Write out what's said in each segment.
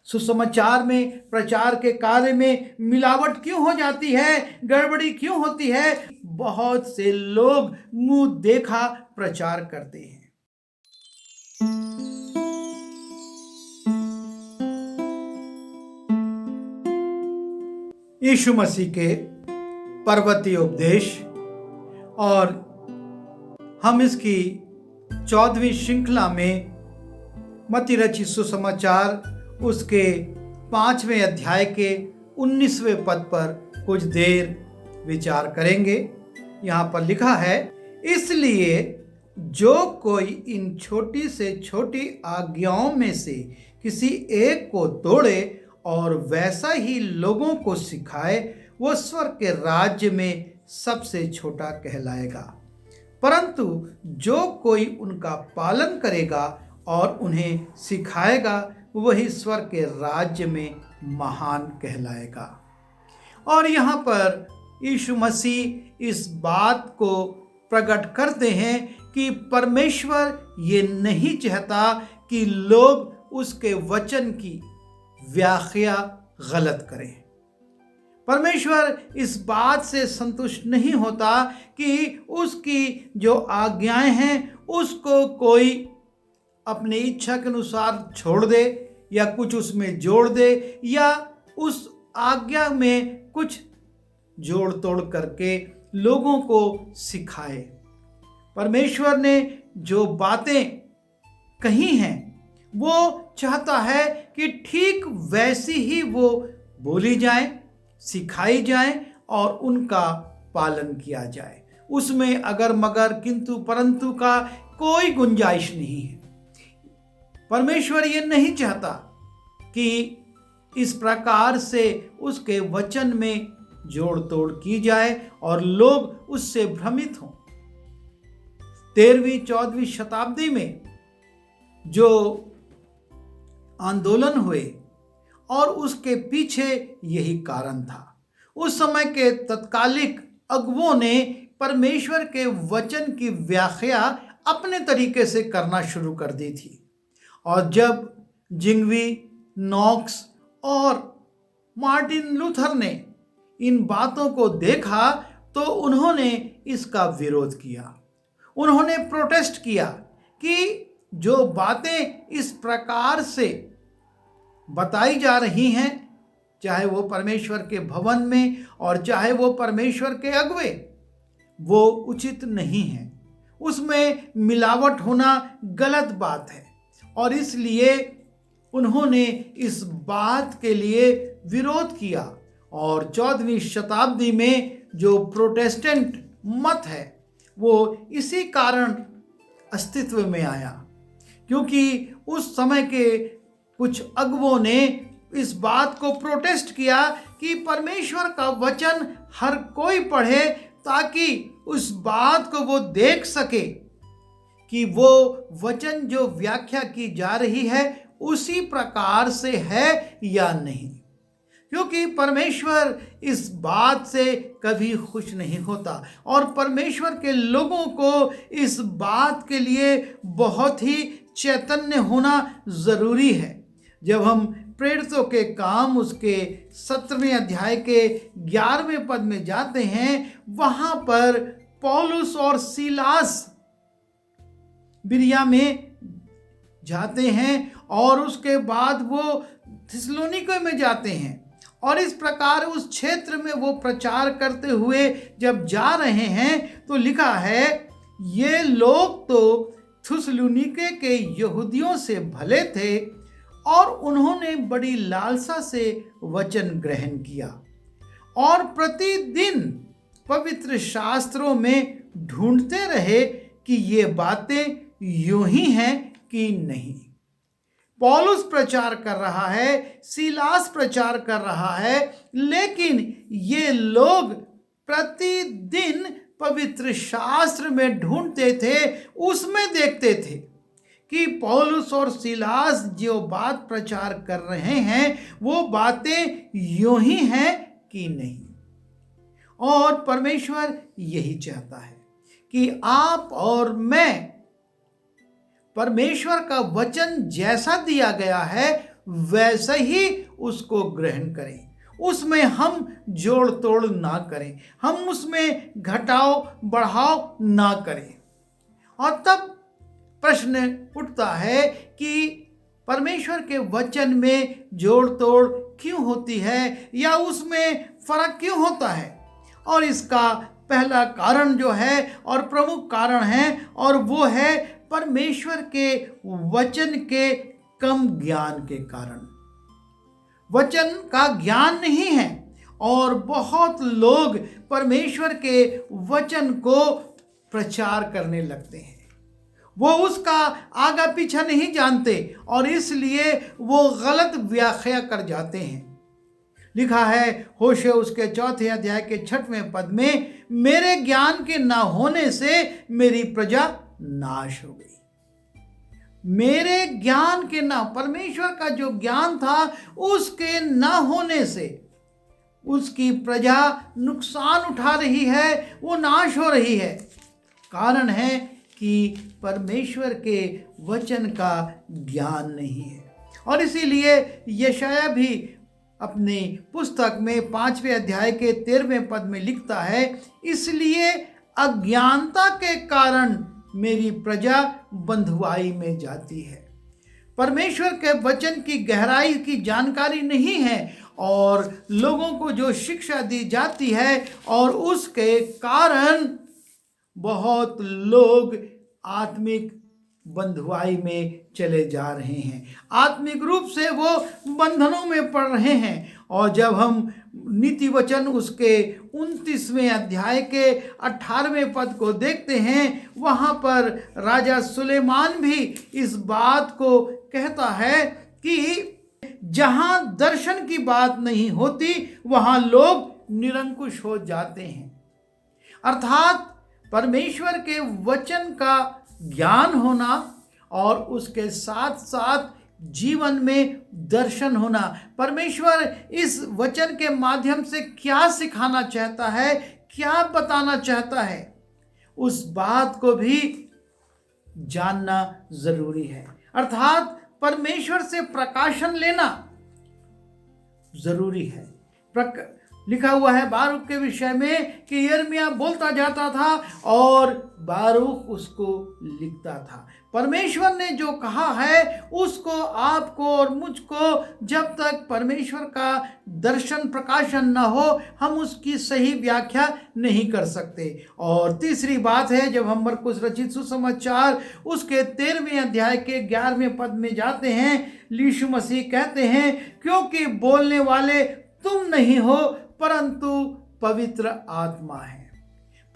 सुसमाचार में, प्रचार के कार्य में मिलावट क्यों हो जाती है, गड़बड़ी क्यों होती है? बहुत से लोग मुंह देखा प्रचार करते हैं। यीशु मसीह के पर्वतीय उपदेश, और हम इसकी 14वीं श्रृंखला में मत्ती रचित सुसमाचार उसके 5वें अध्याय के 19वें पद पर कुछ देर विचार करेंगे। यहाँ पर लिखा है, इसलिए जो कोई इन छोटी से छोटी आज्ञाओं में से किसी एक को तोड़े और वैसा ही लोगों को सिखाए, वो स्वर्ग के राज्य में सबसे छोटा कहलाएगा। परंतु जो कोई उनका पालन करेगा और उन्हें सिखाएगा, वही स्वर्ग के राज्य में महान कहलाएगा। और यहाँ पर यीशु मसीह इस बात को प्रकट करते हैं कि परमेश्वर ये नहीं चाहता कि लोग उसके वचन की व्याख्या गलत करें। परमेश्वर इस बात से संतुष्ट नहीं होता कि उसकी जो आज्ञाएं हैं उसको कोई अपनी इच्छा के अनुसार छोड़ दे या कुछ उसमें जोड़ दे या उस आज्ञा में कुछ जोड़ तोड़ करके लोगों को सिखाए। परमेश्वर ने जो बातें कही हैं वो चाहता है कि ठीक वैसी ही वो बोली जाए, सिखाई जाए और उनका पालन किया जाए। उसमें अगर मगर किंतु परंतु का कोई गुंजाइश नहीं है। परमेश्वर ये नहीं चाहता कि इस प्रकार से उसके वचन में जोड़ तोड़ की जाए और लोग उससे भ्रमित हों। 13वीं 14वीं शताब्दी में जो आंदोलन हुए और उसके पीछे यही कारण था। उस समय के तत्कालिक अगुवों ने परमेश्वर के वचन की व्याख्या अपने तरीके से करना शुरू कर दी थी। और जब जिंगवी, नॉक्स और मार्टिन लूथर ने इन बातों को देखा तो उन्होंने इसका विरोध किया। उन्होंने प्रोटेस्ट किया कि जो बातें इस प्रकार से बताई जा रही हैं, चाहे वो परमेश्वर के भवन में और चाहे वो परमेश्वर के अगुवे, वो उचित नहीं है। उसमें मिलावट होना गलत बात है। और इसलिए उन्होंने इस बात के लिए विरोध किया। और 14वीं शताब्दी में जो प्रोटेस्टेंट मत है वो इसी कारण अस्तित्व में आया, क्योंकि उस समय के कुछ अगुवों ने इस बात को प्रोटेस्ट किया कि परमेश्वर का वचन हर कोई पढ़े ताकि उस बात को वो देख सके कि वो वचन जो व्याख्या की जा रही है उसी प्रकार से है या नहीं। क्योंकि परमेश्वर इस बात से कभी खुश नहीं होता और परमेश्वर के लोगों को इस बात के लिए बहुत ही चैतन्य होना ज़रूरी है। जब हम प्रेरितों के काम उसके 17वें अध्याय के 11वें पद में जाते हैं, वहाँ पर पौलुस और सीलास बिरिया में जाते हैं और उसके बाद वो थिस्सलुनीके में जाते हैं। और इस प्रकार उस क्षेत्र में वो प्रचार करते हुए जब जा रहे हैं तो लिखा है, ये लोग तो थिस्सलुनीके के यहूदियों से भले थे और उन्होंने बड़ी लालसा से वचन ग्रहण किया और प्रतिदिन पवित्र शास्त्रों में ढूंढते रहे कि ये बातें यूं ही हैं कि नहीं। पौलुस प्रचार कर रहा है, सीलास प्रचार कर रहा है, लेकिन ये लोग प्रतिदिन पवित्र शास्त्र में ढूंढते थे, उसमें देखते थे कि पौलुस और सीलास जो बात प्रचार कर रहे हैं वो बातें यूं ही हैं कि नहीं। और परमेश्वर यही चाहता है कि आप और मैं परमेश्वर का वचन जैसा दिया गया है वैसा ही उसको ग्रहण करें, उसमें हम जोड़ तोड़ ना करें, हम उसमें घटाव बढ़ाव ना करें। और तब प्रश्न उठता है कि परमेश्वर के वचन में जोड़ तोड़ क्यों होती है या उसमें फर्क क्यों होता है। और इसका पहला कारण जो है और प्रमुख कारण है और वो है परमेश्वर के वचन के कम ज्ञान के कारण। वचन का ज्ञान नहीं है और बहुत लोग परमेश्वर के वचन को प्रचार करने लगते हैं, वो उसका आगा पीछा नहीं जानते और इसलिए वो गलत व्याख्या कर जाते हैं। लिखा है होशे उसके 4 अध्याय के 6वें पद में, मेरे ज्ञान के ना होने से मेरी प्रजा नाश हो गई। मेरे ज्ञान के ना, परमेश्वर का जो ज्ञान था उसके ना होने से उसकी प्रजा नुकसान उठा रही है, वो नाश हो रही है। कारण है कि परमेश्वर के वचन का ज्ञान नहीं है। और इसीलिए यशाया भी अपनी पुस्तक में 5वें अध्याय के 13वें पद में लिखता है, इसलिए अज्ञानता के कारण मेरी प्रजा बंधुआई में जाती है। परमेश्वर के वचन की गहराई की जानकारी नहीं है और लोगों को जो शिक्षा दी जाती है और उसके कारण बहुत लोग आत्मिक बंधुआई में चले जा रहे हैं, आत्मिक रूप से वो बंधनों में पड़ रहे हैं। और जब हम नीति वचन उसके 29वें अध्याय के 18वें पद को देखते हैं, वहाँ पर राजा सुलेमान भी इस बात को कहता है कि जहाँ दर्शन की बात नहीं होती वहाँ लोग निरंकुश हो जाते हैं। अर्थात परमेश्वर के वचन का ज्ञान होना और उसके साथ साथ जीवन में दर्शन होना, परमेश्वर इस वचन के माध्यम से क्या सिखाना चाहता है, क्या बताना चाहता है, उस बात को भी जानना जरूरी है। अर्थात परमेश्वर से प्रकाशन लेना जरूरी है। लिखा हुआ है बारूक के विषय में कि यिर्मयाह बोलता जाता था और बारूक उसको लिखता था। परमेश्वर ने जो कहा है उसको आपको और मुझको जब तक परमेश्वर का दर्शन प्रकाशन न हो हम उसकी सही व्याख्या नहीं कर सकते। और तीसरी बात है, जब हम मरकुस रचित सुसमाचार उसके 13वें अध्याय के 11वें पद में जाते हैं, यीशु मसीह कहते हैं, क्योंकि बोलने वाले तुम नहीं हो परंतु पवित्र आत्मा है।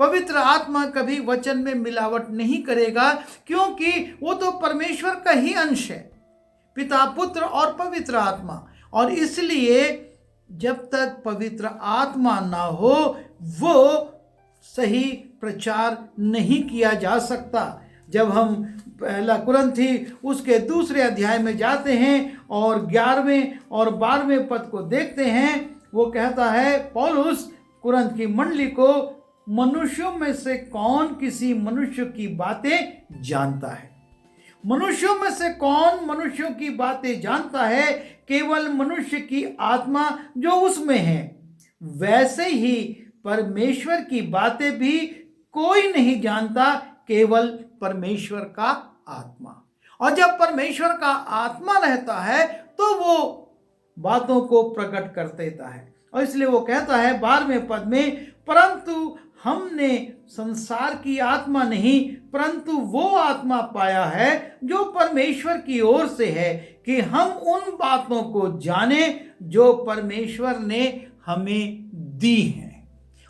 पवित्र आत्मा कभी वचन में मिलावट नहीं करेगा, क्योंकि वो तो परमेश्वर का ही अंश है, पिता पुत्र और पवित्र आत्मा। और इसलिए जब तक पवित्र आत्मा ना हो वो सही प्रचार नहीं किया जा सकता। जब हम पहला कुरिन्थी उसके 2 अध्याय में जाते हैं और 11वें और 12वें पद को देखते हैं, वो कहता है पौलुस कुरिन्थ की मंडली को, मनुष्यों में से कौन किसी मनुष्य की बातें जानता है। मनुष्यों में से कौन मनुष्यों की बातें जानता है, केवल मनुष्य की आत्मा जो उसमें है। वैसे ही परमेश्वर की बातें भी कोई नहीं जानता, केवल परमेश्वर का आत्मा। और जब परमेश्वर का आत्मा रहता है तो वो बातों को प्रकट कर देता है। और इसलिए वो कहता है 12वें पद में, परंतु हमने संसार की आत्मा नहीं परंतु वो आत्मा पाया है जो परमेश्वर की ओर से है, कि हम उन बातों को जाने जो परमेश्वर ने हमें दी हैं।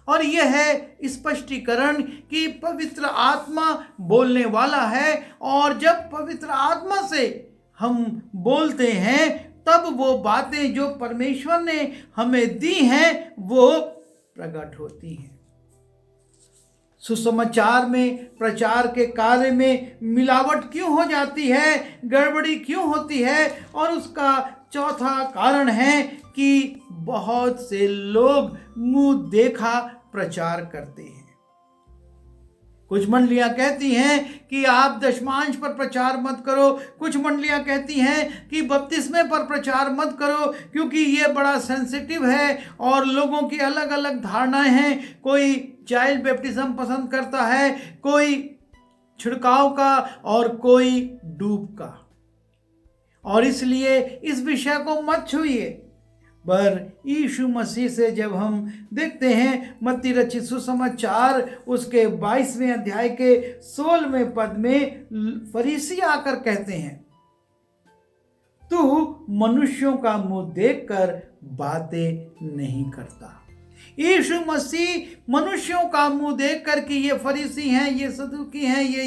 और यह है स्पष्टीकरण कि पवित्र आत्मा बोलने वाला है, और जब पवित्र आत्मा से हम बोलते हैं तब वो बातें जो परमेश्वर ने हमें दी हैं वो प्रकट होती हैं। सुसमाचार में प्रचार के कार्य में मिलावट क्यों हो जाती है, गड़बड़ी क्यों होती है, और उसका चौथा कारण है कि बहुत से लोग मुंह देखा प्रचार करते हैं। कुछ मंडलियां कहती हैं कि आप दशमांश पर प्रचार मत करो, कुछ मंडलियां कहती हैं कि बपतिस्मे पर प्रचार मत करो क्योंकि ये बड़ा सेंसिटिव है और लोगों की अलग अलग धारणाएं हैं। कोई चाइल्ड बैप्टिज्म पसंद करता है, कोई छिड़काव का और कोई डूब का, और इसलिए इस विषय को मत छूइए। पर यीशु मसीह से जब हम देखते हैं मत्ती रचित सुसमाचार उसके 22वें अध्याय के 16वें पद में फरीसी आकर कहते हैं, तू मनुष्यों का मुंह देखकर बातें नहीं करता। यीशु मसीह मनुष्यों का मुंह देखकर कि ये फरीसी हैं, ये सदूकी हैं, ये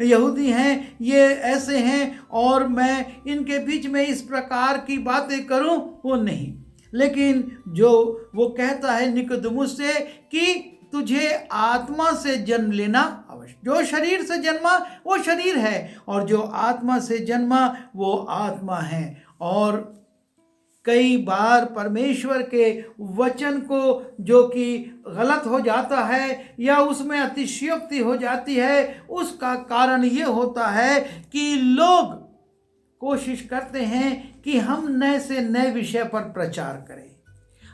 यहूदी हैं, ये ऐसे हैं और मैं इनके बीच में इस प्रकार की बातें करूं, वो नहीं। लेकिन जो वो कहता है निकोदेमुस से कि तुझे आत्मा से जन्म लेना आवश्यक। जो शरीर से जन्मा वो शरीर है और जो आत्मा से जन्मा वो आत्मा है। और कई बार परमेश्वर के वचन को जो कि गलत हो जाता है या उसमें अतिशयोक्ति हो जाती है, उसका कारण ये होता है कि लोग कोशिश करते हैं कि हम नए से नए विषय पर प्रचार करें,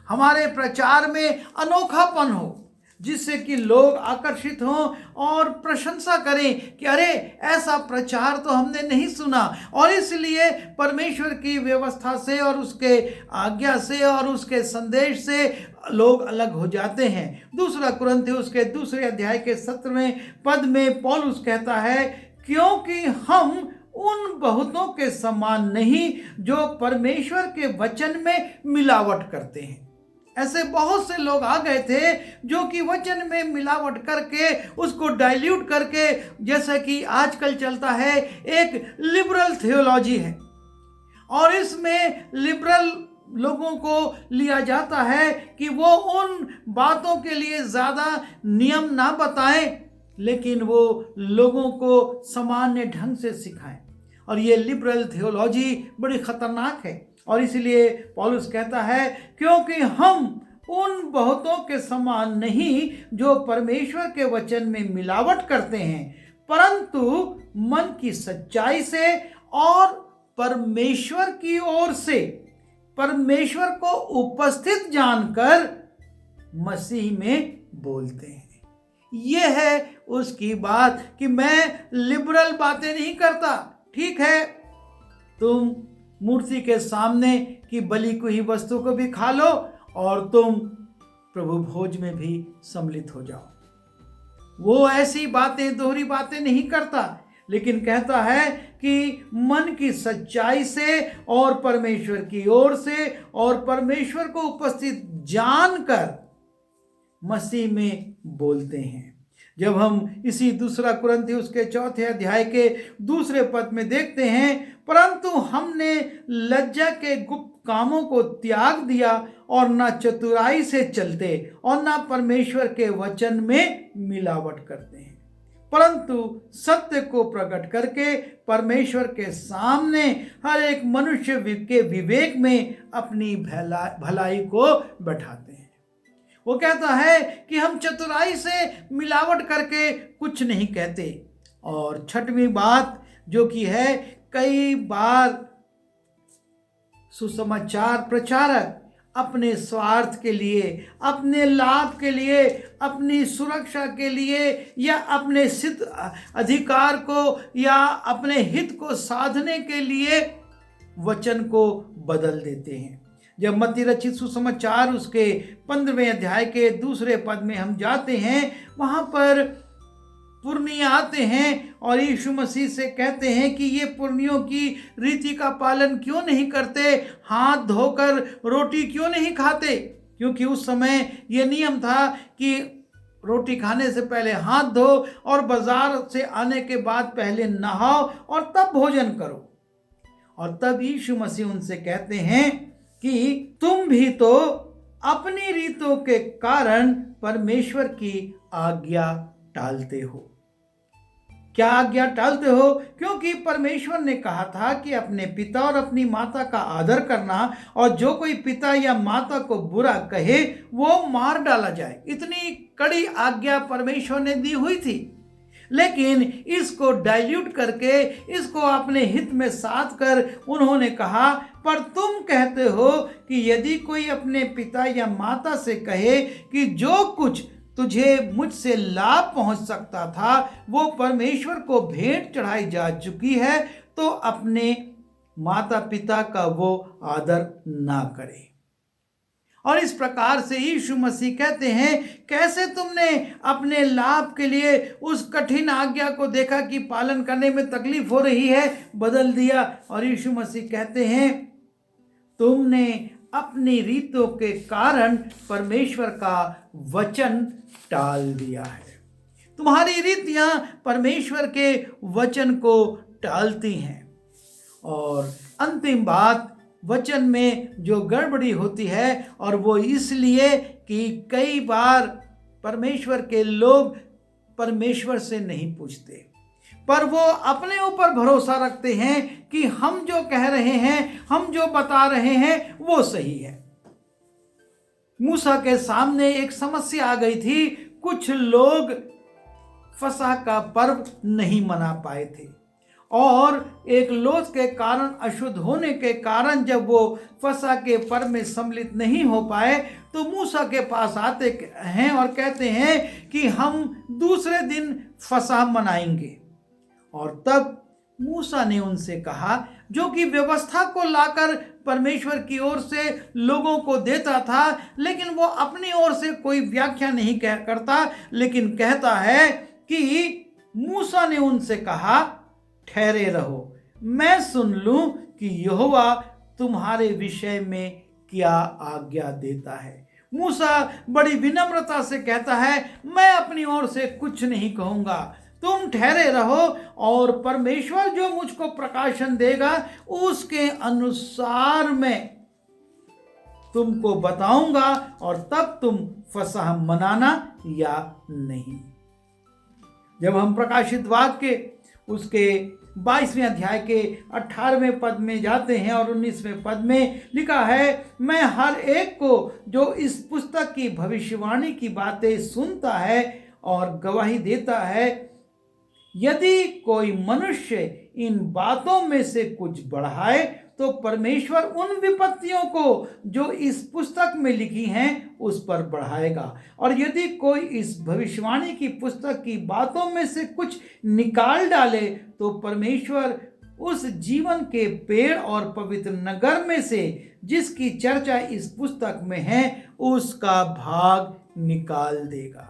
हमारे प्रचार में अनोखापन हो जिससे कि लोग आकर्षित हों और प्रशंसा करें कि अरे ऐसा प्रचार तो हमने नहीं सुना। और इसलिए परमेश्वर की व्यवस्था से और उसके आज्ञा से और उसके संदेश से लोग अलग हो जाते हैं। दूसरा कुरिन्थियों के 2 अध्याय के 17वें पद में पौलुस कहता है, क्योंकि हम उन बहुतों के समान नहीं जो परमेश्वर के वचन में मिलावट करते हैं। ऐसे बहुत से लोग आ गए थे जो कि वचन में मिलावट करके उसको डाइल्यूट करके, जैसा कि आजकल चलता है एक लिबरल थियोलॉजी है और इसमें लिबरल लोगों को लिया जाता है कि वो उन बातों के लिए ज़्यादा नियम ना बताएं लेकिन वो लोगों को सामान्य ढंग से सिखाएं। और ये लिबरल थियोलॉजी बड़ी खतरनाक है। और इसलिए पौलुस कहता है, क्योंकि हम उन बहुतों के समान नहीं जो परमेश्वर के वचन में मिलावट करते हैं, परंतु मन की सच्चाई से और परमेश्वर की ओर से परमेश्वर को उपस्थित जानकर मसीह में बोलते हैं। यह है उसकी बात कि मैं लिबरल बातें नहीं करता। ठीक है, तुम मूर्ति के सामने की बलि को ही वस्तु को भी खा लो और तुम प्रभु भोज में भी सम्मिलित हो जाओ। वो ऐसी बातें, दोहरी बातें नहीं करता, लेकिन कहता है कि मन की सच्चाई से और परमेश्वर की ओर से और परमेश्वर को उपस्थित जानकर मसीह में बोलते हैं। जब हम इसी 2 कुरिन्थियों के 4 अध्याय के 2 पद में देखते हैं, परंतु हमने लज्जा के गुप्त कामों को त्याग दिया और न चतुराई से चलते और न परमेश्वर के वचन में मिलावट करते हैं, परंतु सत्य को प्रकट करके परमेश्वर के सामने हर एक मनुष्य के विवेक में अपनी भलाई को बैठाते हैं। वो कहता है कि हम चतुराई से मिलावट करके कुछ नहीं कहते। और छठवीं बात जो कि है, कई बार सुसमाचार प्रचारक अपने स्वार्थ के लिए, अपने लाभ के लिए, अपनी सुरक्षा के लिए या अपने सिद्ध अधिकार को या अपने हित को साधने के लिए वचन को बदल देते हैं। जब मत्ती रचित सुसमाचार उसके 15वें अध्याय के 2 पद में हम जाते हैं, वहाँ पर पुरनिये आते हैं और यीशु मसीह से कहते हैं कि ये पुरनियों की रीति का पालन क्यों नहीं करते, हाथ धोकर रोटी क्यों नहीं खाते। क्योंकि उस समय ये नियम था कि रोटी खाने से पहले हाथ धो और बाजार से आने के बाद पहले नहाओ और तब भोजन करो। और तब यीशु मसीह उनसे कहते हैं कि तुम भी तो अपनी रीतों के कारण परमेश्वर की आज्ञा टालते हो। क्या आज्ञा टालते हो? क्योंकि परमेश्वर ने कहा था कि अपने पिता और अपनी माता का आदर करना, और जो कोई पिता या माता को बुरा कहे वो मार डाला जाए। इतनी कड़ी आज्ञा परमेश्वर ने दी हुई थी। लेकिन इसको डाइल्यूट करके, इसको अपने हित में साध कर उन्होंने कहा, पर तुम कहते हो कि यदि कोई अपने पिता या माता से कहे कि जो कुछ तुझे मुझसे लाभ पहुंच सकता था वो परमेश्वर को भेंट चढ़ाई जा चुकी है, तो अपने माता पिता का वो आदर ना करे। और इस प्रकार से यीशु मसीह कहते हैं, कैसे तुमने अपने लाभ के लिए उस कठिन आज्ञा को देखा कि पालन करने में तकलीफ हो रही है, बदल दिया। और यीशु मसीह कहते हैं, तुमने अपनी रीतों के कारण परमेश्वर का वचन टाल दिया है। तुम्हारी रीतियां परमेश्वर के वचन को टालती हैं। और अंतिम बात, वचन में जो गड़बड़ी होती है, और वो इसलिए कि कई बार परमेश्वर के लोग परमेश्वर से नहीं पूछते, पर वो अपने ऊपर भरोसा रखते हैं कि हम जो कह रहे हैं, हम जो बता रहे हैं वो सही है। मूसा के सामने एक समस्या आ गई थी। कुछ लोग फसह का पर्व नहीं मना पाए थे, और एक लोथ के कारण, अशुद्ध होने के कारण जब वो फसह के पर्व में सम्मिलित नहीं हो पाए, तो मूसा के पास आते हैं और कहते हैं कि हम दूसरे दिन फसह मनाएंगे। और तब मूसा ने उनसे कहा, जो कि व्यवस्था को लाकर परमेश्वर की ओर से लोगों को देता था, लेकिन वो अपनी ओर से कोई व्याख्या नहीं करता, लेकिन कहता है कि मूसा ने उनसे कहा, ठहरे रहो, मैं सुन लूं कि यहोवा तुम्हारे विषय में क्या आज्ञा देता है। मूसा बड़ी विनम्रता से कहता है, मैं अपनी ओर से कुछ नहीं कहूंगा, तुम ठहरे रहो, और परमेश्वर जो मुझको प्रकाशन देगा उसके अनुसार मैं तुमको बताऊंगा, और तब तुम फसह मनाना या नहीं। जब हम प्रकाशित वाक्य उसके 22वें अध्याय के 18वें पद में जाते हैं और 19वें पद में लिखा है, मैं हर एक को जो इस पुस्तक की भविष्यवाणी की बातें सुनता है और गवाही देता है, यदि कोई मनुष्य इन बातों में से कुछ बढ़ाए तो परमेश्वर उन विपत्तियों को जो इस पुस्तक में लिखी हैं उस पर बढ़ाएगा, और यदि कोई इस भविष्यवाणी की पुस्तक की बातों में से कुछ निकाल डाले तो परमेश्वर उस जीवन के पेड़ और पवित्र नगर में से जिसकी चर्चा इस पुस्तक में है उसका भाग निकाल देगा।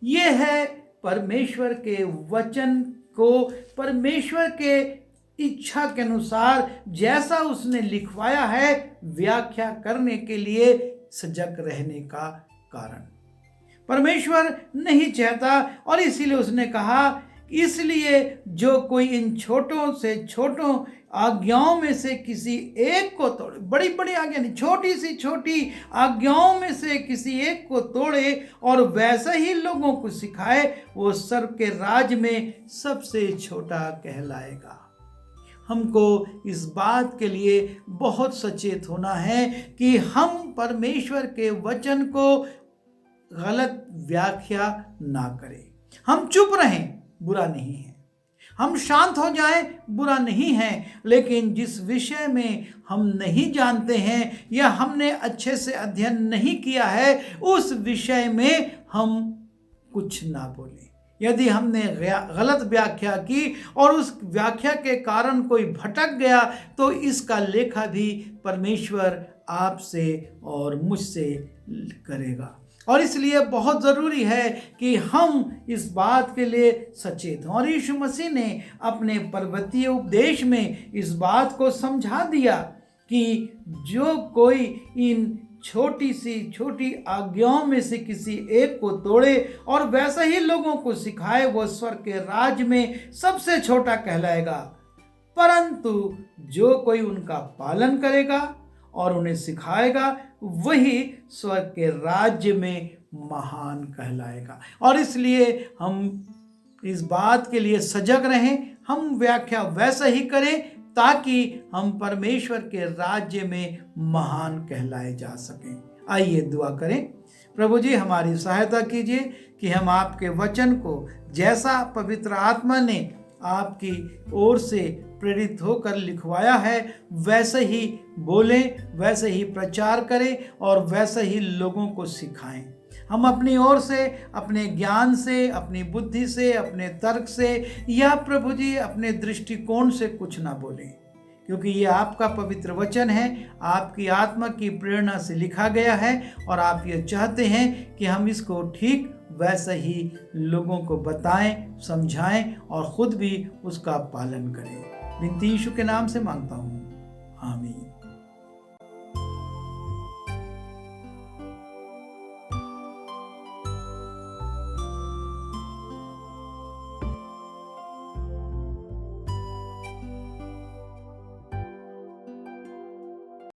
यह है परमेश्वर के वचन को परमेश्वर के इच्छा के अनुसार जैसा उसने लिखवाया है व्याख्या करने के लिए सजग रहने का कारण। परमेश्वर नहीं चाहता, और इसीलिए उसने कहा, इसलिए जो कोई इन छोटों से छोटों आज्ञाओं में से किसी एक को तोड़े, बड़ी बड़ी आज्ञा नहीं, छोटी सी छोटी आज्ञाओं में से किसी एक को तोड़े और वैसे ही लोगों को सिखाए, वो स्वर्ग के राज में सबसे छोटा कहलाएगा। हमको इस बात के लिए बहुत सचेत होना है कि हम परमेश्वर के वचन को गलत व्याख्या ना करें। हम चुप रहें, बुरा नहीं है, हम शांत हो जाएं, बुरा नहीं है, लेकिन जिस विषय में हम नहीं जानते हैं या हमने अच्छे से अध्ययन नहीं किया है उस विषय में हम कुछ ना बोलें। यदि हमने गलत व्याख्या की और उस व्याख्या के कारण कोई भटक गया तो इसका लेखा भी परमेश्वर आपसे और मुझसे करेगा। और इसलिए बहुत ज़रूरी है कि हम इस बात के लिए सचेत हों। और यीशु मसीह ने अपने पर्वतीय उपदेश में इस बात को समझा दिया कि जो कोई इन छोटी सी छोटी आज्ञाओं में से किसी एक को तोड़े और वैसे ही लोगों को सिखाए, वो स्वर्ग के राज में सबसे छोटा कहलाएगा, परंतु जो कोई उनका पालन करेगा और उन्हें सिखाएगा वही स्वर्ग के राज्य में महान कहलाएगा। और इसलिए हम इस बात के लिए सजग रहें, हम व्याख्या वैसा ही करें ताकि हम परमेश्वर के राज्य में महान कहलाए जा सकें। आइए दुआ करें। प्रभु जी, हमारी सहायता कीजिए कि हम आपके वचन को जैसा पवित्र आत्मा ने आपकी ओर से प्रेरित होकर लिखवाया है वैसे ही बोलें, वैसे ही प्रचार करें और वैसे ही लोगों को सिखाएं। हम अपनी ओर से, अपने ज्ञान से, अपनी बुद्धि से, अपने तर्क से या प्रभु जी अपने दृष्टिकोण से कुछ ना बोलें, क्योंकि ये आपका पवित्र वचन है, आपकी आत्मा की प्रेरणा से लिखा गया है और आप ये चाहते हैं कि हम इसको ठीक वैसे ही लोगों को बताएं, समझाएं और खुद भी उसका पालन करें। विनती यीशु के नाम से मांगता हूँ, आमीन।